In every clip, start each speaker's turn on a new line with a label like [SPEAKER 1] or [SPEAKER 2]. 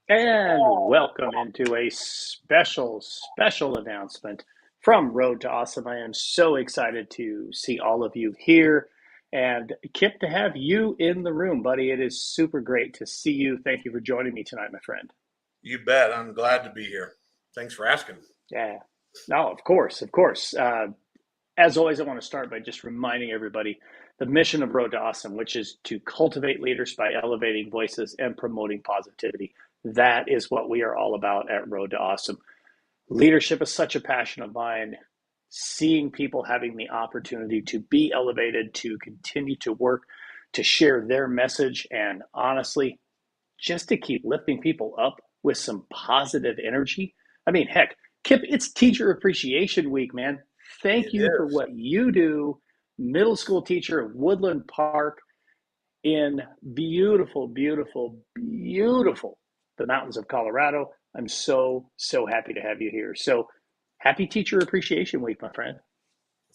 [SPEAKER 1] And welcome into a special announcement from Road to Awesome. I am so excited to see all of you here. And Kip, to have you in the room, buddy, it is super great to see you. Thank you for joining me tonight, my friend.
[SPEAKER 2] You bet. I'm glad to be here. Thanks for asking.
[SPEAKER 1] Yeah. No, of course, of course. As always, I want to start by just reminding everybody the mission of Road to Awesome, which is to cultivate leaders by elevating voices and promoting positivity. That is what we are all about at Road to Awesome. Leadership is such a passion of mine. Seeing people having the opportunity to be elevated, to continue to work, to share their message, and honestly, just to keep lifting people up with some positive energy. I mean, heck, Kip, it's Teacher Appreciation Week, man. Thank
[SPEAKER 2] It
[SPEAKER 1] you for
[SPEAKER 2] is.
[SPEAKER 1] what you do, middle school teacher at Woodland Park in beautiful the mountains of Colorado. I'm so happy to have you here. So happy Teacher Appreciation Week, my friend.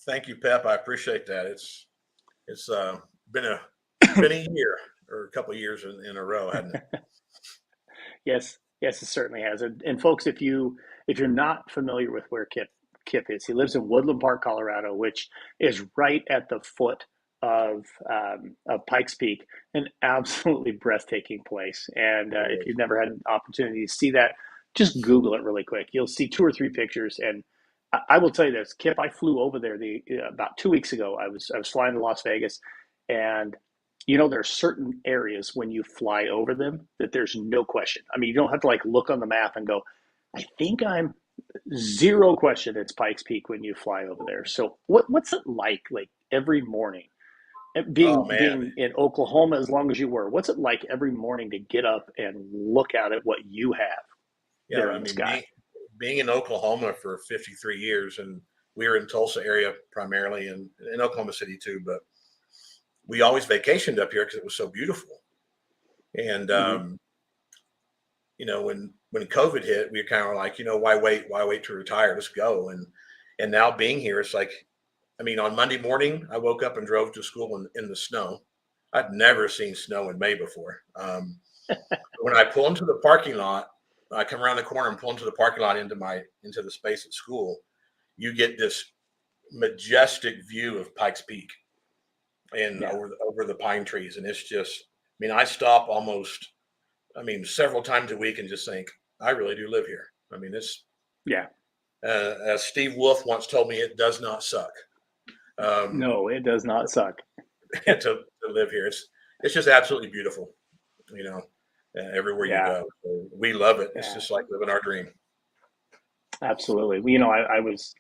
[SPEAKER 2] Thank you, Pep. I appreciate that. It's been a year or a couple of years in a row, hasn't it?
[SPEAKER 1] Yes, it certainly has. And folks, if you're not familiar with where Kip is, he lives in Woodland Park, Colorado, which is right at the foot of Pikes Peak, an absolutely breathtaking place. And
[SPEAKER 2] It
[SPEAKER 1] if
[SPEAKER 2] is.
[SPEAKER 1] you've never had an opportunity to see that, just Google it really quick. You'll see two or three pictures. And I will tell you this, Kip, I flew over there about 2 weeks ago. I was flying to Las Vegas, and there are certain areas when you fly over them that there's no question. I mean, you don't have to like look on the map and go, I think I'm zero question it's Pikes Peak when you fly over there. So what's it like every morning?
[SPEAKER 2] Oh man.
[SPEAKER 1] Being in Oklahoma as long as you were, what's it like every morning to get up and look out at what you have
[SPEAKER 2] Yeah,
[SPEAKER 1] there
[SPEAKER 2] I
[SPEAKER 1] in the
[SPEAKER 2] mean
[SPEAKER 1] sky?
[SPEAKER 2] being in Oklahoma for 53 years, and we were in Tulsa area primarily, and in Oklahoma City too, but we always vacationed up here because it was so beautiful. And
[SPEAKER 1] Hmm.
[SPEAKER 2] when COVID hit, we were kind of like, why wait? Why wait to retire? Let's go. And now being here, it's like, I mean, on Monday morning, I woke up and drove to school in the snow. I'd never seen snow in May before. When I pull into the parking lot, I come around the corner and pull into the parking lot into the space at school. You get this majestic view of Pikes Peak and
[SPEAKER 1] Yeah,
[SPEAKER 2] over the pine trees, and it's just. I mean, I stop almost. I mean, several times a week and just think, I really do live here. I mean, this.
[SPEAKER 1] yeah.
[SPEAKER 2] As Steve Wolf once told me, it does not suck. Um,
[SPEAKER 1] No, it does not suck.
[SPEAKER 2] to live here. It's just absolutely beautiful, you know, everywhere you
[SPEAKER 1] Yeah,
[SPEAKER 2] go. So we love it. It's
[SPEAKER 1] yeah.
[SPEAKER 2] just like living our dream.
[SPEAKER 1] Absolutely. Well, I was,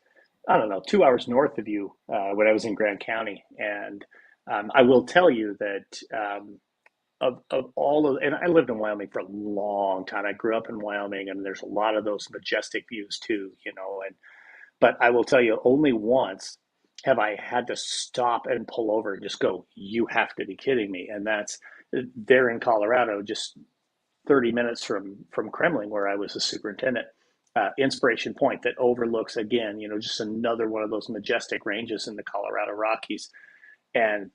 [SPEAKER 1] I don't know, 2 hours north of you when I was in Grand County. And I will tell you that of all of, and I lived in Wyoming for a long time. I grew up in Wyoming, and there's a lot of those majestic views too, and but I will tell you, only once have I had to stop and pull over and just go, you have to be kidding me. And that's there in Colorado, just 30 minutes from Kremling, where I was a superintendent. Inspiration Point that overlooks again, just another one of those majestic ranges in the Colorado Rockies, and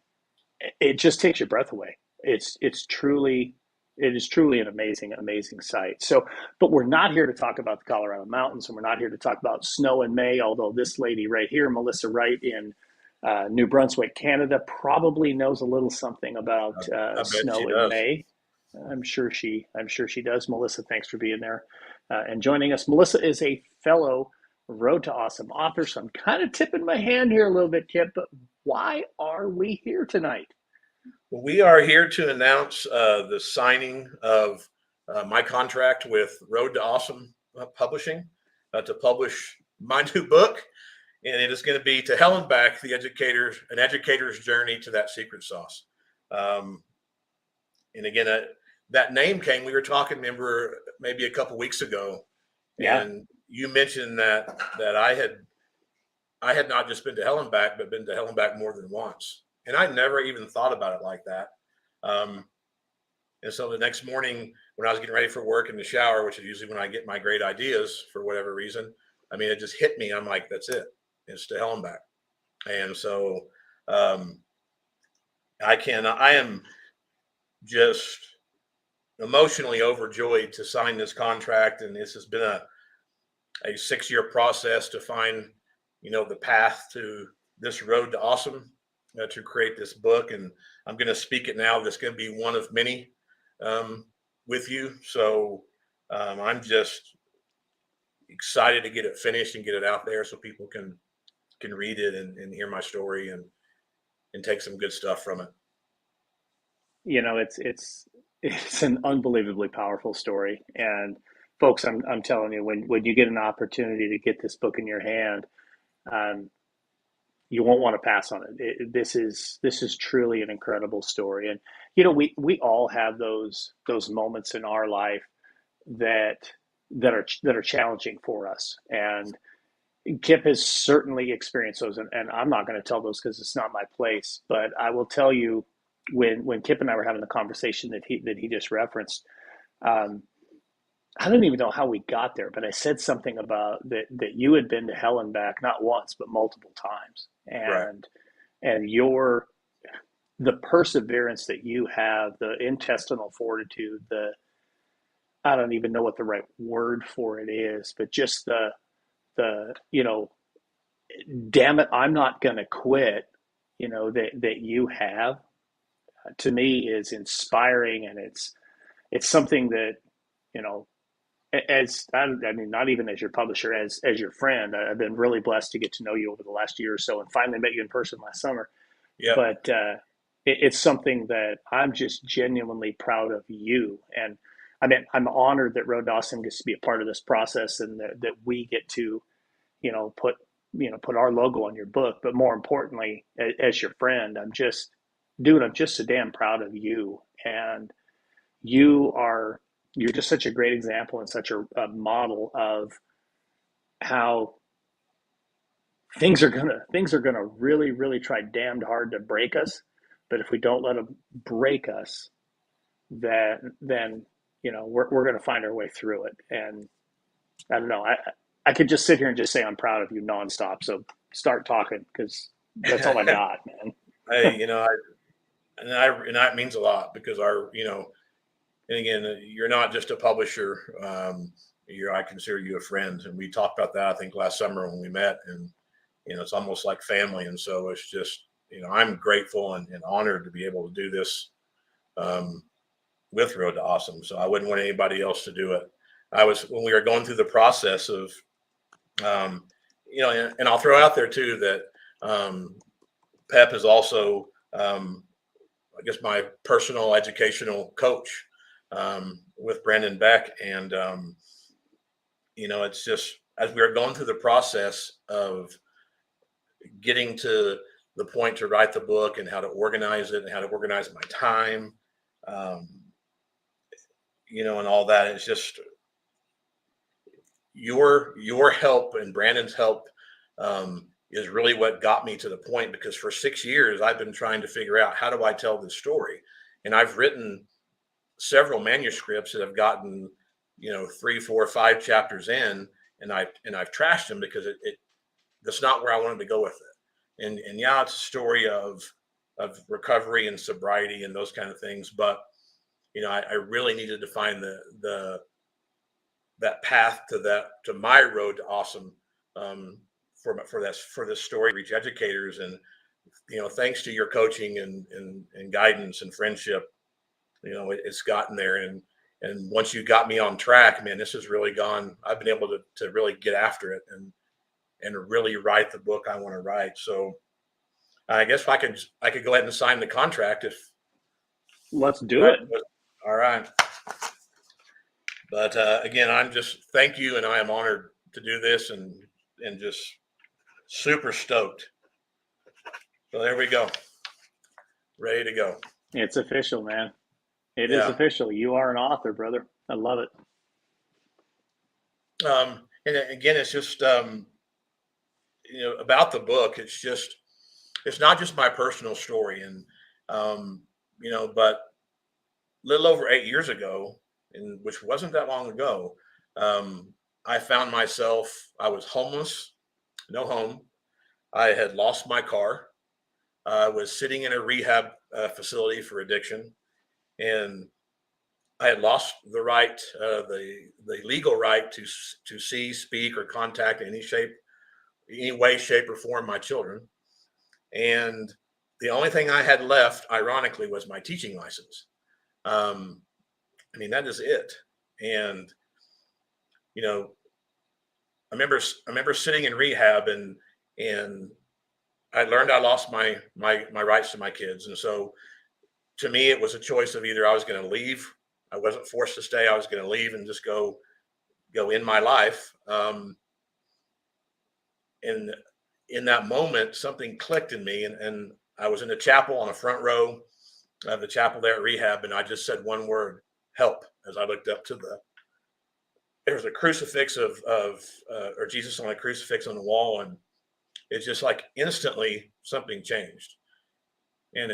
[SPEAKER 1] it just takes your breath away. It is truly an amazing sight. So, but we're not here to talk about the Colorado mountains, and we're not here to talk about snow in May. Although this lady right here, Melissa Wright in New Brunswick, Canada, probably knows a little something about
[SPEAKER 2] I bet she
[SPEAKER 1] snow in
[SPEAKER 2] does.
[SPEAKER 1] May. I'm sure she does. Melissa, thanks for being there and joining us. Melissa is a fellow Road to Awesome author, so I'm kind of tipping my hand here a little bit, Kip. But why are we here tonight?
[SPEAKER 2] Well, we are here to announce the signing of my contract with Road to Awesome Publishing to publish my new book, and it is going to be To Hell and Back: an educator's journey to that secret sauce. Um, and again, that name came. We were talking, remember, maybe a couple weeks ago,
[SPEAKER 1] Yeah,
[SPEAKER 2] and you mentioned that I had not just been to Hell and Back, but been to Hell and Back more than once, and I never even thought about it like that. Um, and so the next morning, when I was getting ready for work in the shower, which is usually when I get my great ideas for whatever reason, I mean, it just hit me. I'm like, that's it. It's to Hell and Back. And so um, I am just emotionally overjoyed to sign this contract. And this has been a 6-year process to find, the path to this road to awesome, to create this book. And I'm going to speak it now. That's going to be one of many, with you. So I'm just excited to get it finished and get it out there so people can read it and hear my story and take some good stuff from it.
[SPEAKER 1] It's an unbelievably powerful story. And folks, I'm telling you, when you get an opportunity to get this book in your hand, um, you won't want to pass on it. This is truly an incredible story. And we all have those moments in our life that that are challenging for us. And Kip has certainly experienced those, and I'm not going to tell those because it's not my place. But I will tell you, when Kip and I were having the conversation that he just referenced, um, I don't even know how we got there, but I said something about that you had been to hell and back not once but multiple times,
[SPEAKER 2] Right.
[SPEAKER 1] and the perseverance that you have, the intestinal fortitude, the I don't even know what the right word for it is, but just the damn it, I'm not going to quit, that you have, to me is inspiring. And it's something that, you know, as I mean, not even as your publisher, as your friend, I've been really blessed to get to know you over the last year or so, and finally met you in person last summer.
[SPEAKER 2] Yep.
[SPEAKER 1] But it's something that I'm just genuinely proud of you. And I mean, I'm honored that Road to Awesome gets to be a part of this process, and that we get to, you know, put put our logo on your book. But more importantly, as your friend, I'm just so damn proud of you. And you are you're just such a great example and such a model of how things are gonna really, really try damned hard to break us. But if we don't let them break us, then we're gonna find our way through it. And I don't know. I could just sit here and just say I'm proud of you nonstop. So start talking, because that's all I got, man.
[SPEAKER 2] Hey, and that means a lot because and again, you're not just a publisher. I consider you a friend, and we talked about that I think last summer when we met, and it's almost like family. And so it's just, I'm grateful and honored to be able to do this, um, with Road to Awesome. So I wouldn't want anybody else to do it. I was when we were going through the process of, um, and I'll throw out there too that, Pep is also, I guess, my personal educational coach, with Brandon Beck. And, it's just as we were going through the process of getting to the point to write the book and how to organize it and how to organize my time, um, and all that. It's just your help and Brandon's help, is really what got me to the point, because for 6 years I've been trying to figure out how do I tell this story, and I've written several manuscripts that have gotten 3, 4, 5 chapters in, and I've trashed them because it that's not where I wanted to go with it. And yeah, it's a story of recovery and sobriety and those kind of things, but I really needed to find the that path to my road to awesome, for this story reach educators. And thanks to your coaching and guidance and friendship, it's gotten there. And once you got me on track, man, this has really gone. I've been able to really get after it and really write the book I want to write. So I guess I could go ahead and sign the contract if.
[SPEAKER 1] Let's do
[SPEAKER 2] Right.
[SPEAKER 1] it.
[SPEAKER 2] All right. But again, I'm just thank you, and I am honored to do this, and just super stoked. So there we go, ready to go.
[SPEAKER 1] It's official, man. It is
[SPEAKER 2] Yeah.
[SPEAKER 1] official. You are an author, brother. I love it.
[SPEAKER 2] And again, it's just, about the book. It's not just my personal story, and but a little over 8 years ago, and which wasn't that long ago, I found myself. I was homeless, no home. I had lost my car. I was sitting in a rehab, facility for addiction, and I had lost the right, the legal right to see, speak, or contact in any way, shape, or form my children. And the only thing I had left, ironically, was my teaching license. Um, I mean, that is it. And you know, I remember sitting in rehab, and I learned I lost my rights to my kids, and so to me, it was a choice of either I was going to leave. I wasn't forced to stay. I was going to leave and just go in my life. And in that moment, something clicked in me, and I was in a chapel on the front row of the chapel there at rehab, and I just said one word: help. As I looked up to there was a crucifix or Jesus on a crucifix on the wall, and it's just like instantly something changed. And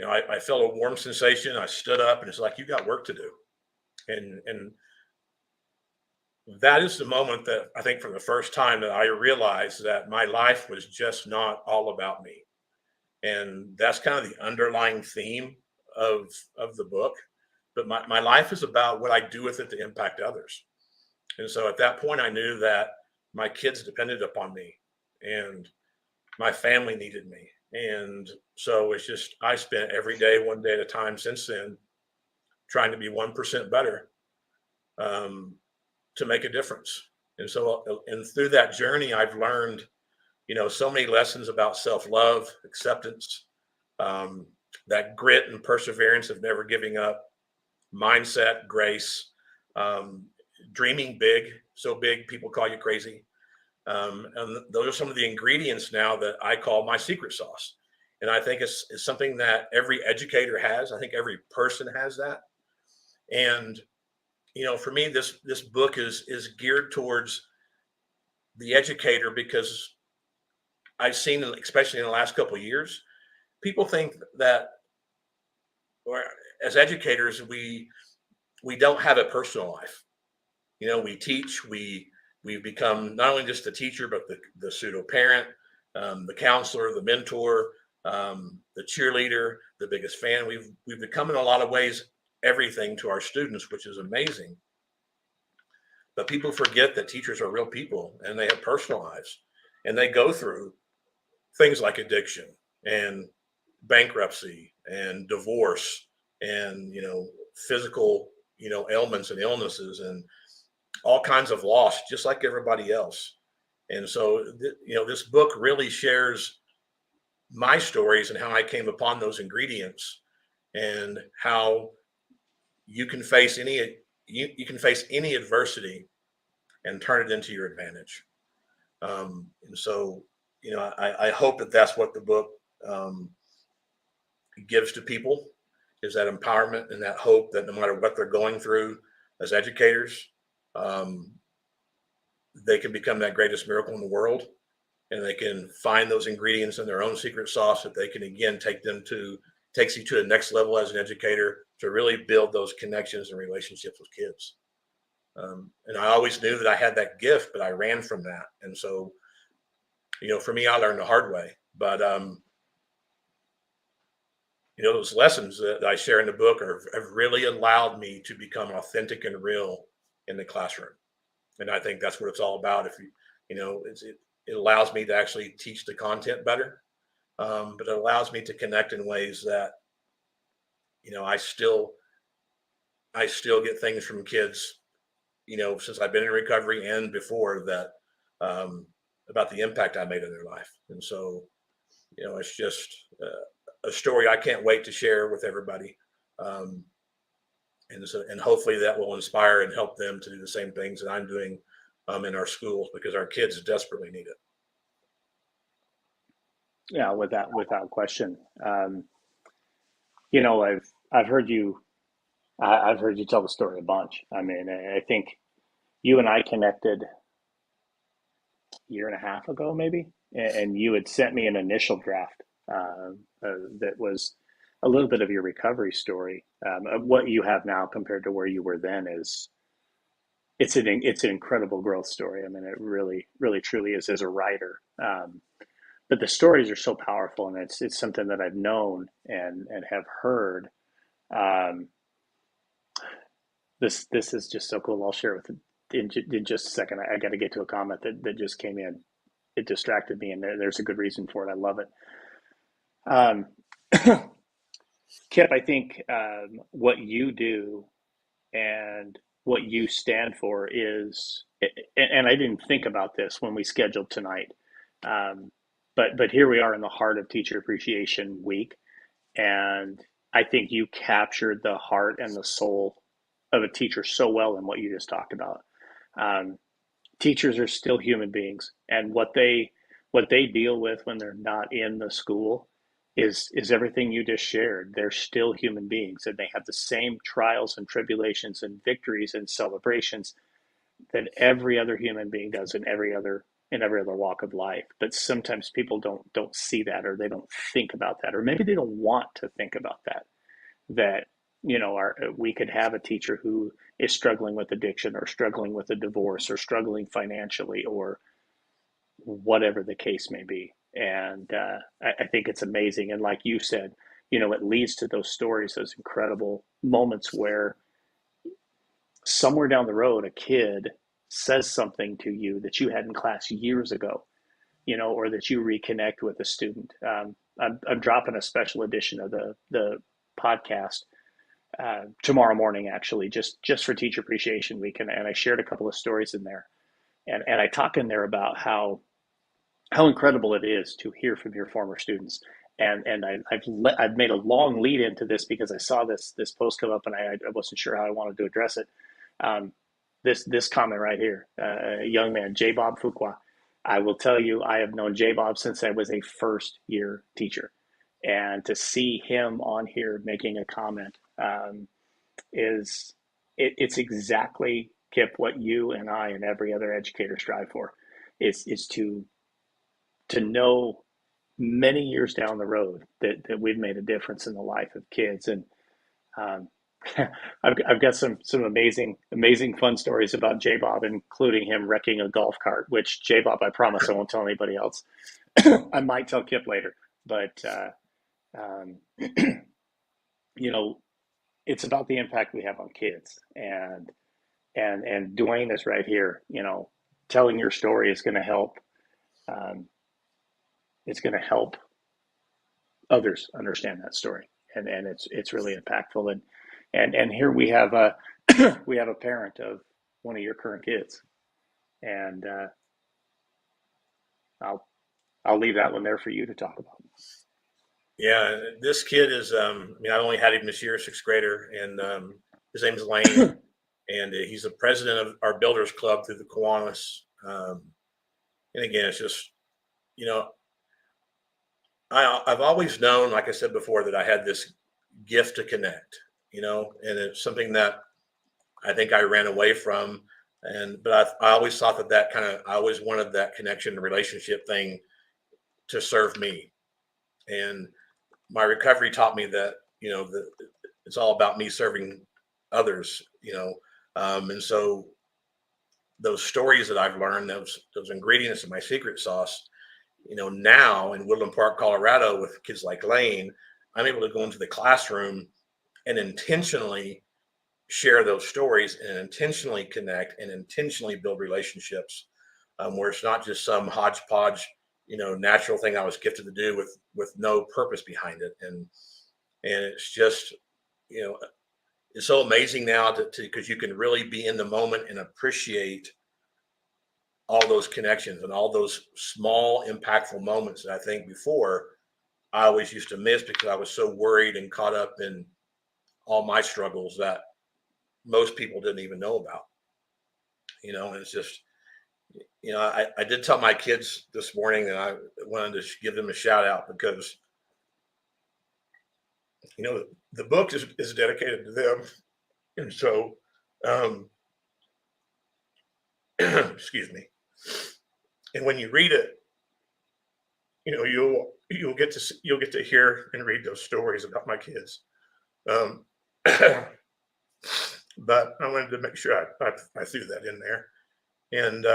[SPEAKER 2] I felt a warm sensation. I stood up, and it's like, you got work to do. And that is the moment that I think, for the first time, that I realized that my life was just not all about me. And that's kind of the underlying theme of the book. But my life is about what I do with it to impact others. And so at that point, I knew that my kids depended upon me, and my family needed me. And so it's just, I spent every day, one day at a time since then, trying to be 1% better, um, to make a difference. And so, and through that journey, I've learned, so many lessons about self love, acceptance, um, that grit and perseverance of never giving up, mindset, grace, um, dreaming big, so big people call you crazy. And those are some of the ingredients now that I call my secret sauce. And I think it's something that every educator has. I think every person has that. And for me, this book is geared towards the educator, because I've seen, especially in the last couple of years, people think that, or as educators, we don't have a personal life. We teach, we become not only just the teacher, but the pseudo parent, the counselor, the mentor, the cheerleader, the biggest fan. We've become, in a lot of ways, everything to our students, which is amazing. But people forget that teachers are real people, and they have personal lives, and they go through things like addiction and bankruptcy and divorce and physical ailments and illnesses and all kinds of loss, just like everybody else. And so this book really shares my stories and how I came upon those ingredients, and how you can face you can face any adversity and turn it into your advantage. And so I hope that that's what the book um, gives to people, is that empowerment and that hope that no matter what they're going through as educators, um, they can become that greatest miracle in the world, and they can find those ingredients in their own secret sauce that they can again takes you to the next level as an educator, to really build those connections and relationships with kids. And I always knew that I had that gift, but I ran from that. And so, for me, I learned the hard way. But those lessons that I share in the book have really allowed me to become authentic and real in the classroom. And I think that's what it's all about. If it allows me to actually teach the content better, but it allows me to connect in ways that I still get things from kids, since I've been in recovery and before that, about the impact I made in their life. And so, it's just a story I can't wait to share with everybody. Um, and hopefully that will inspire and help them to do the same things that I'm doing in our schools, because our kids desperately need it.
[SPEAKER 1] Yeah, without question. You know, I've heard you I've heard you tell the story a bunch. I mean, I think you and I connected a year and a half ago, maybe, and you had sent me an initial draft that was a little bit of your recovery story. Of what you have now compared to where you were then is it's an incredible growth story. I mean, it really truly is as a writer. But the stories are so powerful, and it's something that I've known and have heard. Um, this is just so cool. I'll share with in just a second. I got to get to a comment that just came in. It distracted me, and there's a good reason for it. I love it. Um, Kip, I think what you do and what you stand for is, and I didn't think about this when we scheduled tonight, um, but here we are in the heart of Teacher Appreciation Week, and I think you captured the heart and the soul of a teacher so well in what you just talked about. Um, Teachers are still human beings, and what they deal with when they're not in the school is everything you just shared. They're still human beings, and they have the same trials and tribulations and victories and celebrations that every other human being does in every other walk of life. But sometimes people don't see that, or they don't think about that, or maybe they don't want to think about that we could have a teacher who is struggling with addiction, or struggling with a divorce, or struggling financially, or whatever the case may be. And I think it's amazing. And like you said, it leads to those stories, those incredible moments where somewhere down the road, a kid says something to you that you had in class years ago, or that you reconnect with a student. I'm dropping a special edition of the podcast tomorrow morning, actually, just for Teacher Appreciation Week, and I shared a couple of stories in there, and I talk in there about how incredible it is to hear from your former students. And I've made a long lead into this because I saw this post come up, and I wasn't sure how I wanted to address it. Um, this comment right here, a young man, J. Bob Fuqua. I will tell you, I have known J. Bob since I was a first year teacher, and to see him on here making a comment it's exactly, Kip, what you and I and every other educator strive for, is to know many years down the road that we've made a difference in the life of kids. And um, I've got some amazing fun stories about J Bob, including him wrecking a golf cart. Which, J Bob, I promise I won't tell anybody else. I might tell Kip later, but um, you know, it's about the impact we have on kids. And Dwayne is right here. Telling your story is going to help. Um, it's going to help others understand that story, and it's really impactful. And here we have a we have a parent of one of your current kids, and I'll I'll leave that one there for you to talk about.
[SPEAKER 2] Yeah, this kid is. I mean, I only had him this year, sixth grader, and his name's Lane, and he's the president of our Builders Club through the Kiwanis. And again, it's just, you know, I've always known, like I said before, that I had this gift to connect. And it's something that I think I ran away from, but I always thought that I always wanted that connection, relationship thing to serve me, and my recovery taught me that that it's all about me serving others. And so those stories that I've learned, those ingredients in my secret sauce, now in Woodland Park, Colorado, with kids like Lane, I'm able to go into the classroom and intentionally share those stories and intentionally connect and intentionally build relationships, where it's not just some hodgepodge, natural thing I was gifted to do with no purpose behind it. And it's just, you know, it's so amazing now because you can really be in the moment and appreciate all those connections and all those small impactful moments that I think before I always used to miss because I was so worried and caught up in all my struggles that most people didn't even know about. And it's just, I did tell my kids this morning that I wanted to give them a shout out because, the book is dedicated to them. And so, um, excuse me. And when you read it, you'll get to hear and read those stories about my kids. Um, but I wanted to make sure I threw that in there. And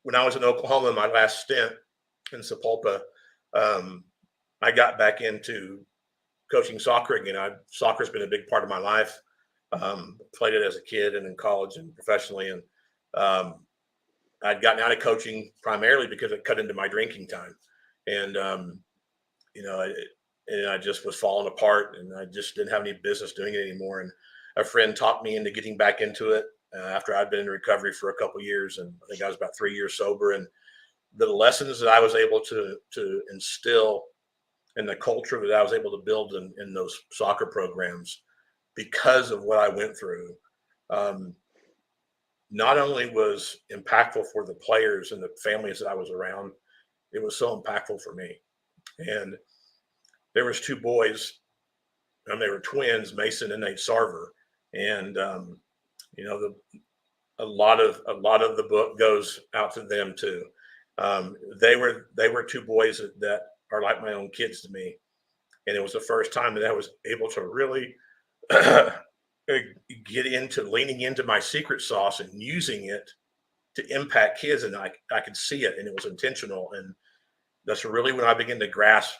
[SPEAKER 2] when I was in Oklahoma, my last stint in Sapulpa, I got back into coaching soccer again. Soccer's been a big part of my life, Played it as a kid and in college and professionally. And um, I'd gotten out of coaching primarily because it cut into my drinking time. And, you know, and I just was falling apart and I just didn't have any business doing it anymore. And a friend talked me into getting back into it after I'd been in recovery for a couple of years. And I think I was about 3 years sober. And the lessons that I was able to instill and the culture that I was able to build in those soccer programs because of what I went through, um, not only was impactful for the players and the families that I was around, it was so impactful for me. And there was two boys, and they were twins, Mason and Nate Sarver. And you know, a lot of the book goes out to them too. They were two boys that are like my own kids to me, and it was the first time that I was able to really get into leaning into my secret sauce and using it to impact kids, and I could see it, and it was intentional. And that's really when I began to grasp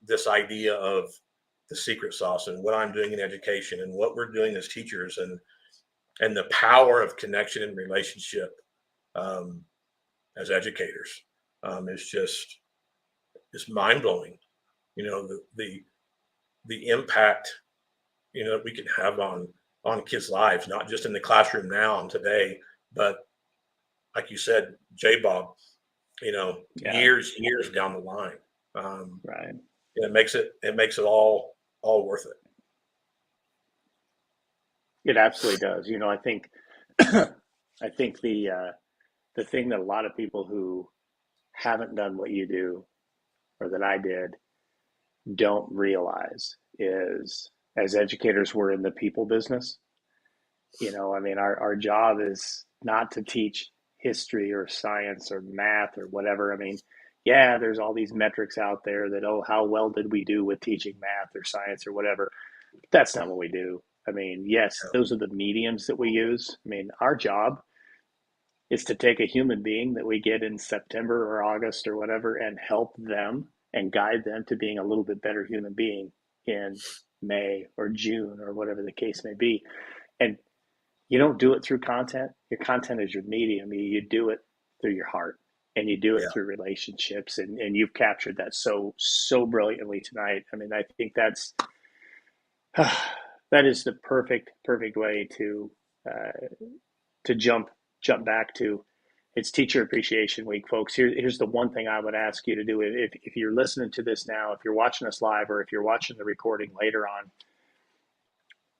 [SPEAKER 2] this idea of the secret sauce and what I'm doing in education and what we're doing as teachers, and the power of connection and relationship um, as educators is just it's mind blowing. You know, the impact, you know, that we can have on kids' lives, not just in the classroom now and today, but like you said, J Bob, you know,
[SPEAKER 1] Yeah,
[SPEAKER 2] years down the line. Um,
[SPEAKER 1] right.
[SPEAKER 2] and it makes it all worth it.
[SPEAKER 1] It absolutely does. You know, I think I think the thing that a lot of people who haven't done what you do or that I did don't realize is as educators, we're in the people business. You know, I mean, our job is not to teach history or science or math or whatever. I mean, yeah, there's all these metrics out there that, oh, how well did we do with teaching math or science or whatever. That's not what we do. I mean, yes,
[SPEAKER 2] Yeah.
[SPEAKER 1] those are the mediums that we use. I mean, our job is to take a human being that we get in September or August or whatever and help them and guide them to being a little bit better human being in May or June or whatever the case may be. And you don't do it through content. Your content is your medium. You do it through your heart and you do it
[SPEAKER 2] Yeah.
[SPEAKER 1] through relationships. And you've captured that so brilliantly tonight. I mean, I think that is the perfect way to jump back to. It's Teacher Appreciation Week, folks. Here's the one thing I would ask you to do. If you're listening to this now, if you're watching us live, or if you're watching the recording later on,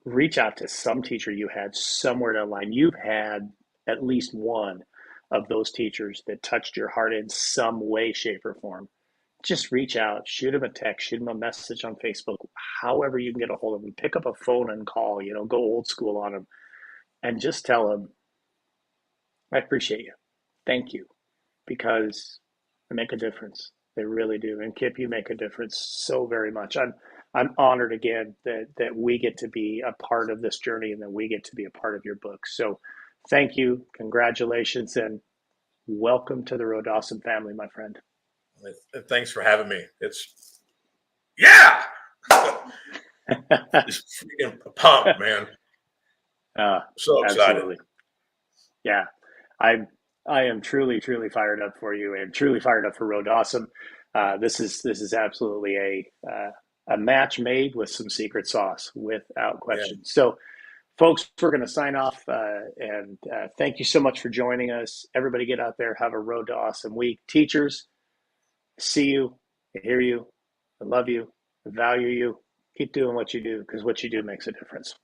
[SPEAKER 1] reach out to some teacher you had somewhere down the line. You've had at least one of those teachers that touched your heart in some way, shape, or form. Just reach out, shoot them a text, shoot them a message on Facebook, however you can get a hold of them. Pick up a phone and call, you know, go old school on them and just tell them, I appreciate you. Thank you. Because they make a difference. They really do. And Kip, you make a difference so very much. I'm honored again that we get to be a part of this journey and that we get to be a part of your book. So thank you, congratulations, and welcome to the Road Dawson family, my friend.
[SPEAKER 2] Thanks for having me. It's yeah. Just freaking pumped, man.
[SPEAKER 1] uh,
[SPEAKER 2] So excited.
[SPEAKER 1] Absolutely. Yeah. I I am truly fired up for you and truly fired up for Road Dawson. This is absolutely a match made with some secret sauce, without
[SPEAKER 2] Yeah.
[SPEAKER 1] question. So, folks, we're going to sign off and thank you so much for joining us. Everybody, get out there, have a Road to Awesome week. Teachers, see you, I hear you, I love you, I value you. Keep doing what you do because what you do makes a difference.